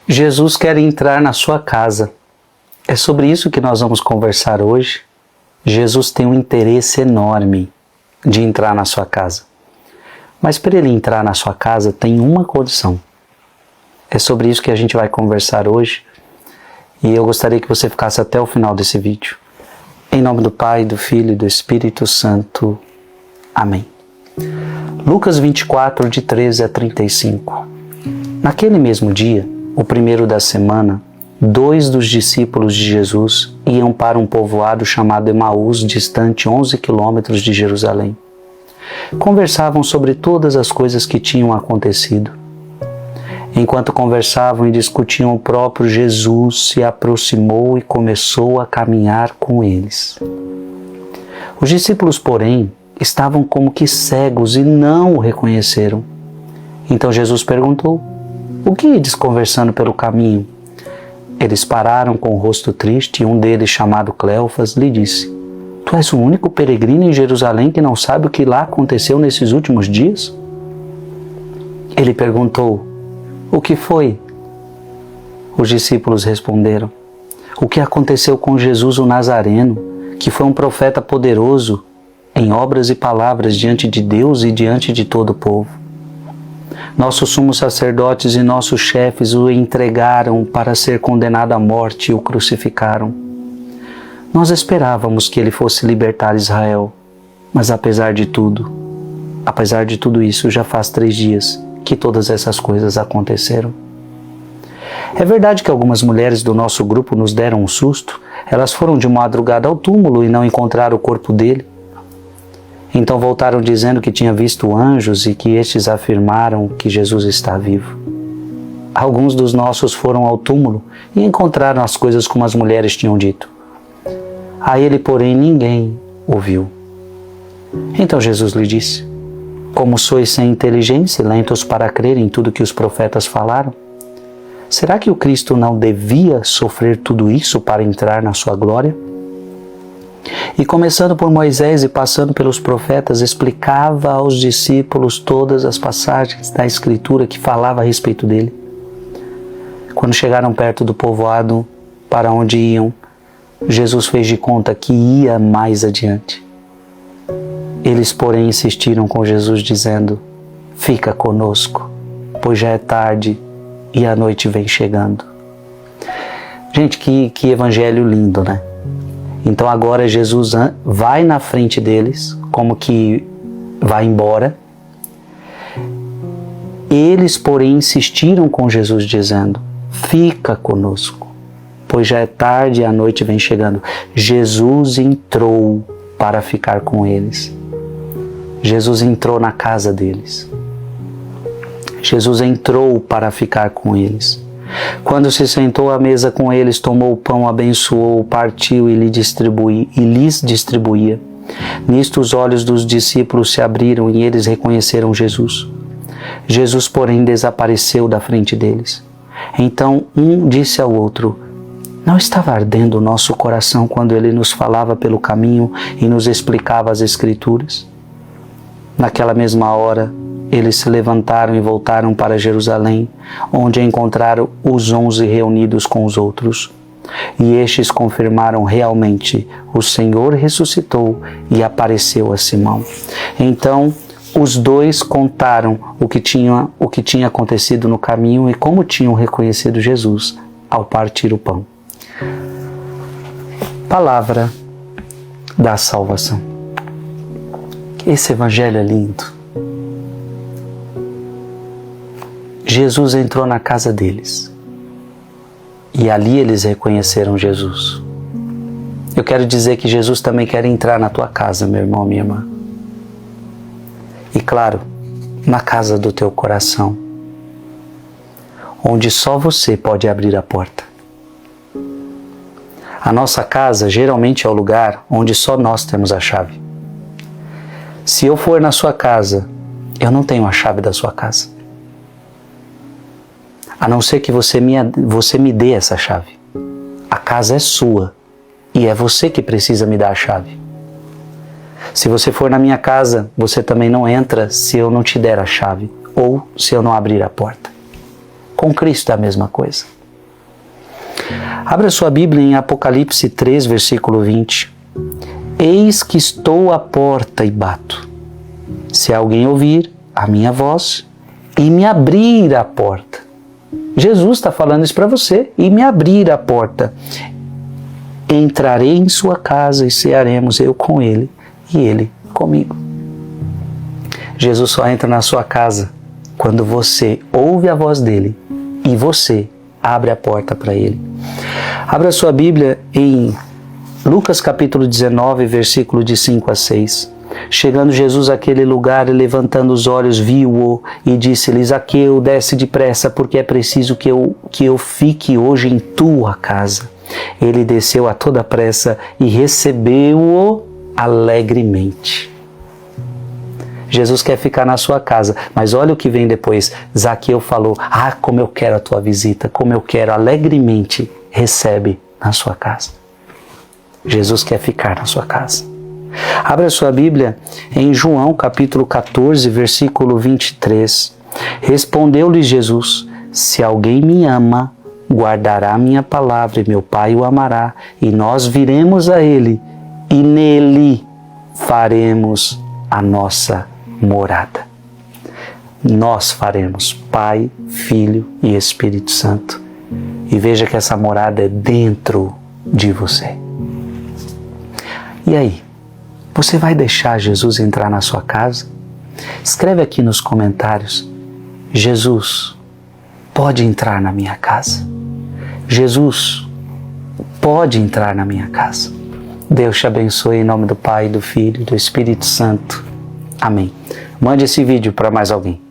Jesus quer entrar na sua casa. É sobre isso que nós vamos conversar hoje. Jesus tem um interesse enorme de entrar na sua casa. Mas para ele entrar na sua casa tem uma condição. É sobre isso que a gente vai conversar hoje. E eu gostaria que você ficasse até o final desse vídeo. Em nome do Pai, do Filho e do Espírito Santo. Amém. Lucas 24, de 13 a 35. Naquele mesmo dia, o primeiro da semana, 2 dos discípulos de Jesus iam para um povoado chamado Emaús, distante 11 quilômetros de Jerusalém. Conversavam sobre todas as coisas que tinham acontecido. Enquanto conversavam e discutiam, o próprio Jesus se aproximou e começou a caminhar com eles. Os discípulos, porém, estavam como que cegos e não o reconheceram. Então Jesus perguntou: "O que ides conversando pelo caminho?" Eles pararam com o rosto triste e um deles, chamado Cleofas, lhe disse: "Tu és o único peregrino em Jerusalém que não sabe o que lá aconteceu nesses últimos dias?" Ele perguntou: "O que foi?" Os discípulos responderam: "O que aconteceu com Jesus o Nazareno, que foi um profeta poderoso em obras e palavras diante de Deus e diante de todo o povo. Nossos sumos sacerdotes e nossos chefes o entregaram para ser condenado à morte e o crucificaram. Nós esperávamos que ele fosse libertar Israel, mas apesar de tudo isso, já faz 3 dias que todas essas coisas aconteceram. É verdade que algumas mulheres do nosso grupo nos deram um susto. Elas foram de madrugada ao túmulo e não encontraram o corpo dele. Então voltaram dizendo que tinha visto anjos e que estes afirmaram que Jesus está vivo. Alguns dos nossos foram ao túmulo e encontraram as coisas como as mulheres tinham dito. A ele, porém, ninguém ouviu." Então Jesus lhe disse: "Como sois sem inteligência e lentos para crer em tudo que os profetas falaram? Será que o Cristo não devia sofrer tudo isso para entrar na sua glória?" E começando por Moisés e passando pelos profetas, explicava aos discípulos todas as passagens da Escritura que falava a respeito dele. Quando chegaram perto do povoado para onde iam, Jesus fez de conta que ia mais adiante. Eles, porém, insistiram com Jesus, dizendo: "Fica conosco, pois já é tarde e a noite vem chegando." Gente, que evangelho lindo, né? Então agora Jesus vai na frente deles, como que vai embora. Eles, porém, insistiram com Jesus, dizendo: "Fica conosco, pois já é tarde e a noite vem chegando." Jesus entrou para ficar com eles. Jesus entrou na casa deles. Jesus entrou para ficar com eles. Quando se sentou à mesa com eles, tomou o pão, abençoou, partiu e lhes distribuía. Nisto os olhos dos discípulos se abriram e eles reconheceram Jesus. Jesus, porém, desapareceu da frente deles. Então um disse ao outro: "Não estava ardendo o nosso coração quando ele nos falava pelo caminho e nos explicava as Escrituras?" Naquela mesma hora, eles se levantaram e voltaram para Jerusalém, onde encontraram os 11 reunidos com os outros. E estes confirmaram: realmente, o Senhor ressuscitou e apareceu a Simão. Então, os 2 contaram o que tinha acontecido no caminho e como tinham reconhecido Jesus ao partir o pão. Palavra da salvação. Esse evangelho é lindo. Jesus entrou na casa deles e ali eles reconheceram Jesus. Eu quero dizer que Jesus também quer entrar na tua casa, meu irmão, minha irmã. E claro, na casa do teu coração, onde só você pode abrir a porta. A nossa casa geralmente é o lugar onde só nós temos a chave. Se eu for na sua casa, eu não tenho a chave da sua casa. A não ser que você me dê essa chave. A casa é sua e é você que precisa me dar a chave. Se você for na minha casa, você também não entra se eu não te der a chave ou se eu não abrir a porta. Com Cristo é a mesma coisa. Abra sua Bíblia em Apocalipse 3, versículo 20. Eis que estou à porta e bato. Se alguém ouvir a minha voz e me abrir a porta. Jesus está falando isso para você. E me abrir a porta. Entrarei em sua casa e cearemos, eu com ele e ele comigo. Jesus só entra na sua casa quando você ouve a voz dele e você abre a porta para ele. Abra sua Bíblia em Lucas capítulo 19, versículo de 5 a 6. Chegando Jesus àquele lugar e levantando os olhos, viu-o e disse-lhe: Zaqueu, desce depressa, porque é preciso que eu fique hoje em tua casa. Ele desceu a toda pressa e recebeu-o alegremente. Jesus quer ficar na sua casa, mas olha o que vem depois. Zaqueu falou: como eu quero a tua visita, como eu quero, alegremente recebe na sua casa. Jesus quer ficar na sua casa. Abra sua Bíblia em João capítulo 14, versículo 23. Respondeu-lhe Jesus: Se alguém me ama, guardará minha palavra e meu Pai o amará, e nós viremos a ele, e nele faremos a nossa morada. Nós faremos Pai, Filho e Espírito Santo. E veja que essa morada é dentro de você. E aí, você vai deixar Jesus entrar na sua casa? Escreve aqui nos comentários: Jesus pode entrar na minha casa. Jesus pode entrar na minha casa. Deus te abençoe em nome do Pai, do Filho e do Espírito Santo. Amém. Mande esse vídeo para mais alguém.